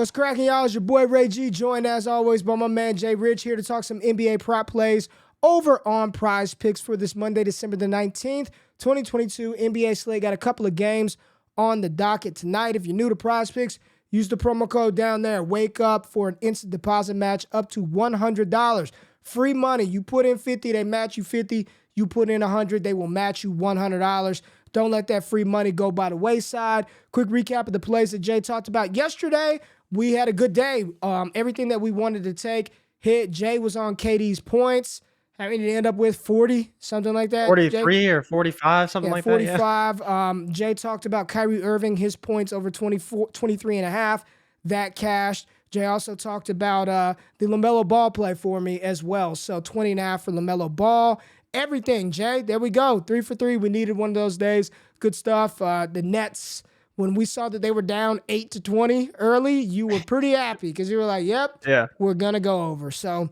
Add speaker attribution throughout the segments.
Speaker 1: What's cracking, y'all? It's your boy Ray G, joined as always by my man Jay Rich, here to talk some NBA prop plays over on Prizepicks for this Monday, December the 19th, 2022 NBA slate. Got a couple of games on the docket tonight. If you're new to Prizepicks, use the promo code down there. Wake up for an instant deposit match up to $100. Free money. You put in 50, they match you 50. You put in 100, they will match you $100. Don't let that free money go by the wayside. Quick recap of the plays that Jay talked about yesterday. We had a good day. Everything that we wanted to take hit. Jay was on KD's points. Having to end up with 40, something like that.
Speaker 2: 43
Speaker 1: Jay?
Speaker 2: or 45, something like
Speaker 1: 45.
Speaker 2: that. Yeah.
Speaker 1: Jay talked about Kyrie Irving, his points over 23 and a half. That cashed. Jay also talked about the LaMelo Ball play for me as well. So 20 and a half for LaMelo Ball. Everything, Jay. There we go. 3 for 3. We needed one of those days. Good stuff. The Nets, when we saw that they were down 8-20 early, you were pretty happy because you were like, yep, we're going to go over. So,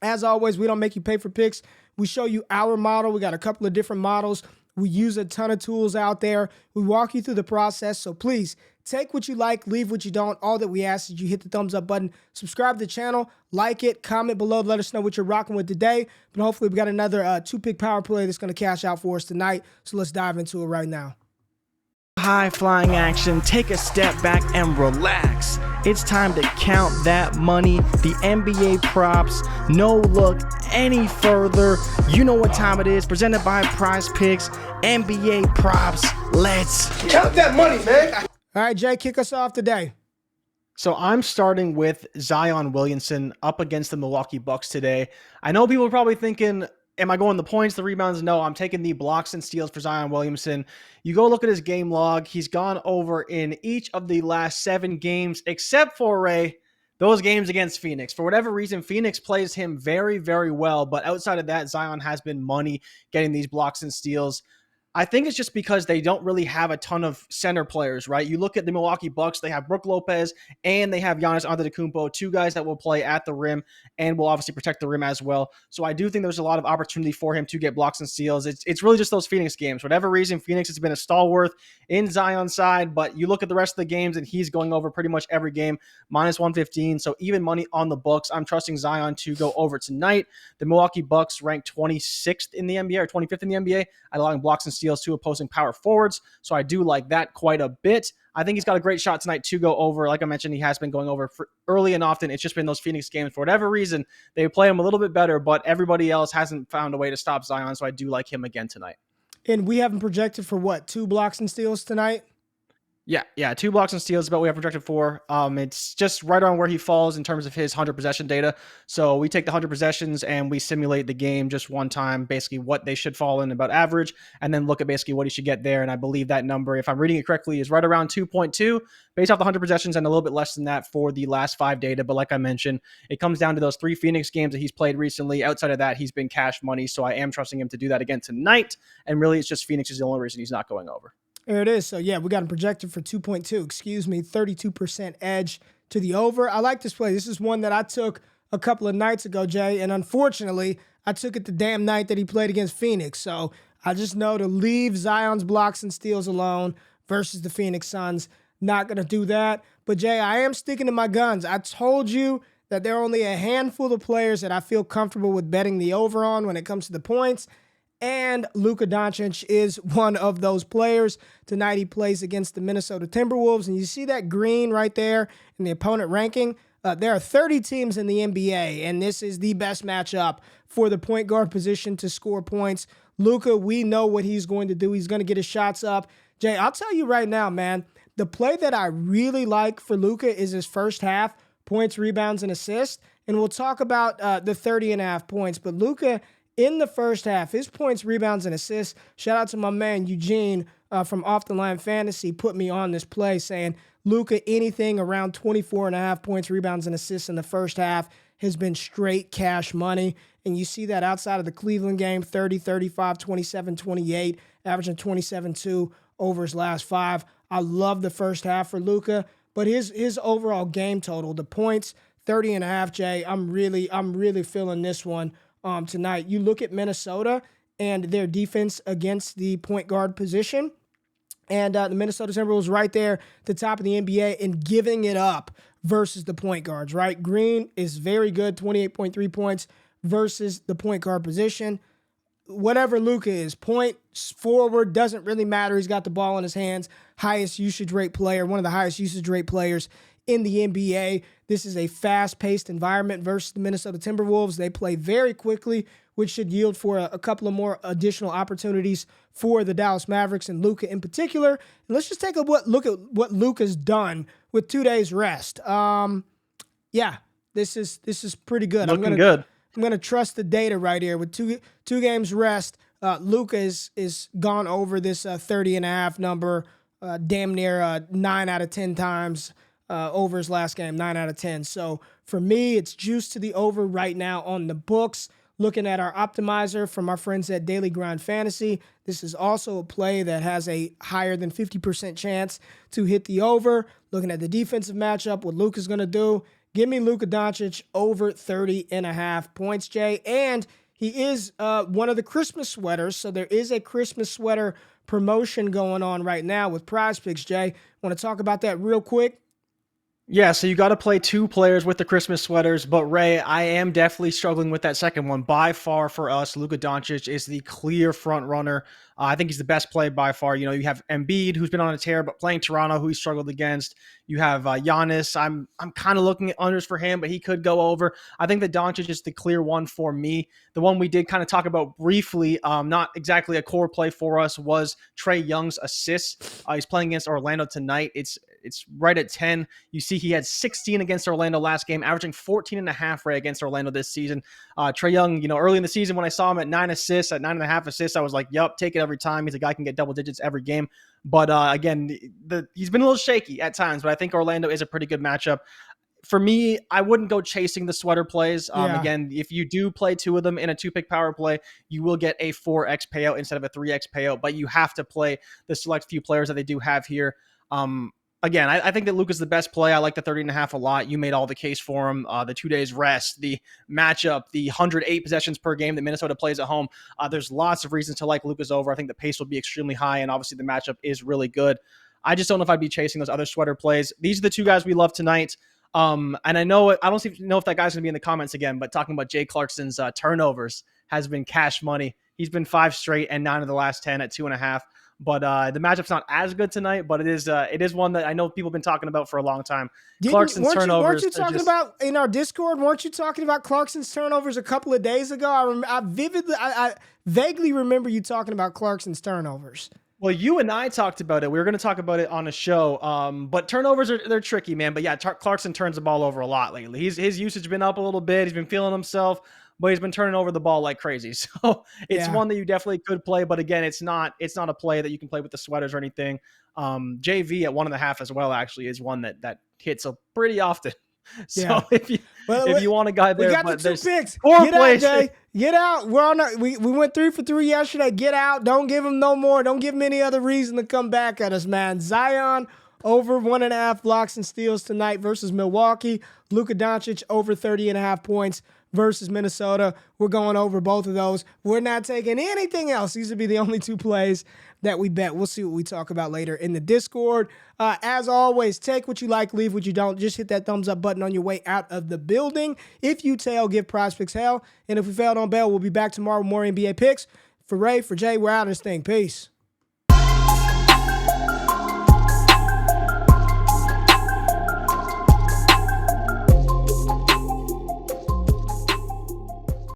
Speaker 1: as always, we don't make you pay for picks. We show you our model. We got a couple of different models. We use a ton of tools out there. We walk you through the process. So, please, take what you like, leave what you don't. All that we ask is you hit the thumbs up button, subscribe to the channel, like it, comment below, let us know what you're rocking with today. But hopefully we got another two-pick power play that's going to cash out for us tonight. So let's dive into it right now.
Speaker 2: High-flying action, take a step back and relax. It's time to count that money, the NBA props. No look any further. You know what time it is. Presented by Prizepicks, NBA props. Let's
Speaker 1: count that money, man. All right, Jay, kick us off today.
Speaker 2: So I'm starting with Zion Williamson up against the Milwaukee Bucks today. I know people are probably thinking, am I going the points, the rebounds? No, I'm taking the blocks and steals for Zion Williamson. You go look at his game log. He's gone over in each of the last 7 games, except for those games against Phoenix. For whatever reason, Phoenix plays him very, very well. But outside of that, Zion has been money getting these blocks and steals. I think it's just because they don't really have a ton of center players, right? You look at the Milwaukee Bucks, they have Brook Lopez and they have Giannis Antetokounmpo, 2 guys that will play at the rim and will obviously protect the rim as well. So I do think there's a lot of opportunity for him to get blocks and steals. It's really just those Phoenix games. For whatever reason, Phoenix has been a stalwart in Zion's side, but you look at the rest of the games and he's going over pretty much every game, minus 115. So even money on the books. I'm trusting Zion to go over tonight. The Milwaukee Bucks ranked 26th in the NBA or 25th in the NBA at allowing blocks and steals to opposing power forwards. So I do like that quite a bit. I think he's got a great shot tonight to go over. Like I mentioned, he has been going over for early and often. It's just been those Phoenix games. For whatever reason, they play him a little bit better, but everybody else hasn't found a way to stop Zion. So I do like him again tonight.
Speaker 1: And we have him projected for what? 2 blocks and steals tonight?
Speaker 2: Yeah, 2 blocks and steals is about what we have projected for. It's just right on where he falls in terms of his 100 possession data. So we take the 100 possessions and we simulate the game just one time, basically what they should fall in about average, and then look at basically what he should get there. And I believe that number, if I'm reading it correctly, is right around 2.2 based off the 100 possessions and a little bit less than that for the last 5 data. But like I mentioned, it comes down to those 3 Phoenix games that he's played recently. Outside of that, he's been cash money. So I am trusting him to do that again tonight. And really, it's just Phoenix is the only reason he's not going over.
Speaker 1: There it is. So, yeah, we got him projected for 2.2, 32% edge to the over. I like this play. This is one that I took a couple of nights ago, Jay, and unfortunately, I took it the damn night that he played against Phoenix. So, I just know to leave Zion's blocks and steals alone versus the Phoenix Suns. Not going to do that. But, Jay, I am sticking to my guns. I told you that there are only a handful of players that I feel comfortable with betting the over on when it comes to the points. And Luka Doncic is one of those players. Tonight he plays against the Minnesota Timberwolves. And you see that green right there in the opponent ranking? There are 30 teams in the NBA, and this is the best matchup for the point guard position to score points. Luka, we know what he's going to do. He's going to get his shots up. Jay, I'll tell you right now, man, the play that I really like for Luka is his first half, points, rebounds, and assists. And we'll talk about the 30.5 points. But Luka, in the first half, his points, rebounds, and assists, shout out to my man Eugene from Off the Line Fantasy, put me on this play saying Luka, anything around 24.5 points, rebounds, and assists in the first half has been straight cash money. And you see that outside of the Cleveland game, 30, 35, 27, 28, averaging 27-2 over his last 5. I love the first half for Luka, but his overall game total, the points, 30.5, Jay, I'm really feeling this one tonight. You look at Minnesota and their defense against the point guard position, and the Minnesota Timberwolves right there at the top of the NBA and giving it up versus the point guards, right? Green is very good, 28.3 points versus the point guard position. Whatever Luka is, point forward, doesn't really matter. He's got the ball in his hands. Highest usage rate player, one of the highest usage rate players in the NBA. This is a fast-paced environment versus the Minnesota Timberwolves. They play very quickly, which should yield for a couple of more additional opportunities for the Dallas Mavericks and Luka in particular. And let's just take a look at what Luka's done with 2 days rest. Yeah, this is pretty good.
Speaker 2: Looking good.
Speaker 1: I'm gonna trust the data right here. With two games rest, Luka is gone over this 30.5 number, damn near 9 out of 10 times over his last game, 9 out of 10. So for me, it's juice to the over right now on the books. Looking at our optimizer from our friends at Daily Grind Fantasy, this is also a play that has a higher than 50% chance to hit the over. Looking at the defensive matchup, what Luka's gonna do. Give me Luka Doncic over 30.5 points, Jay. And he is one of the Christmas sweaters, so there is a Christmas sweater promotion going on right now with Prizepicks, Jay. Want to talk about that real quick?
Speaker 2: Yeah, so you got to play 2 players with the Christmas sweaters, but Ray, I am definitely struggling with that second one. By far for us, Luka Doncic is the clear front runner. I think he's the best play by far. You know, you have Embiid, who's been on a tear, but playing Toronto, who he struggled against. You have Giannis. I'm kind of looking at unders for him, but he could go over. I think that Doncic is the clear one for me. The one we did kind of talk about briefly, not exactly a core play for us, was Trae Young's assists. He's playing against Orlando tonight. It's right at 10. You see he had 16 against Orlando last game, averaging 14.5 Ray against Orlando this season. Trae Young, you know, early in the season when I saw him at 9 assists, at 9.5 assists, I was like, yup, take it every time. He's a guy who can get double digits every game. But again, he's been a little shaky at times, but I think Orlando is a pretty good matchup. For me, I wouldn't go chasing the sweater plays. Again, if you do play 2 of them in a 2-pick power play, you will get a 4x payout instead of a 3x payout, but you have to play the select few players that they do have here. Again, I think that Luka's the best play. I like the 30.5 a lot. You made all the case for him. The 2 days rest, the matchup, the 108 possessions per game that Minnesota plays at home. There's lots of reasons to like Luka's over. I think the pace will be extremely high, and obviously the matchup is really good. I just don't know if I'd be chasing those other sweater plays. These are the 2 guys we love tonight. And I know I don't know if that guy's going to be in the comments again, but talking about Jay Clarkson's turnovers has been cash money. He's been 5 straight and 9 of the last 10 at 2.5. But the matchup's not as good tonight, but it is one that I know people have been talking about for a long time. Clarkson's turnovers.
Speaker 1: Weren't you talking about in our Discord? Weren't you talking about Clarkson's turnovers a couple of days ago? I vaguely remember you talking about Clarkson's turnovers.
Speaker 2: Well, you and I talked about it. We were going to talk about it on a show. But turnovers they're tricky, man. But yeah, Clarkson turns the ball over a lot lately. His usage been up a little bit. He's been feeling himself, but he's been turning over the ball like crazy. So it's one that you definitely could play. But again, it's not a play that you can play with the sweaters or anything. JV at 1.5 as well actually is one that hits pretty often. So if you want a guy there,
Speaker 1: we got the 2 picks.
Speaker 2: Get out,
Speaker 1: Jay. Get out. We went 3 for 3 yesterday. Get out. Don't give him no more. Don't give him any other reason to come back at us, man. Zion over 1.5 blocks and steals tonight versus Milwaukee. Luka Doncic over 30.5 points versus Minnesota. We're going over both of those. We're not taking anything else. These would be the only 2 plays that we bet. We'll see what we talk about later in the Discord. As always, take what you like, leave what you don't. Just hit that thumbs up button on your way out of the building. If you tail, give Prizepicks hell. And if we failed on bail, we'll be back tomorrow with more NBA picks. For Ray, for Jay, we're out of this thing. Peace.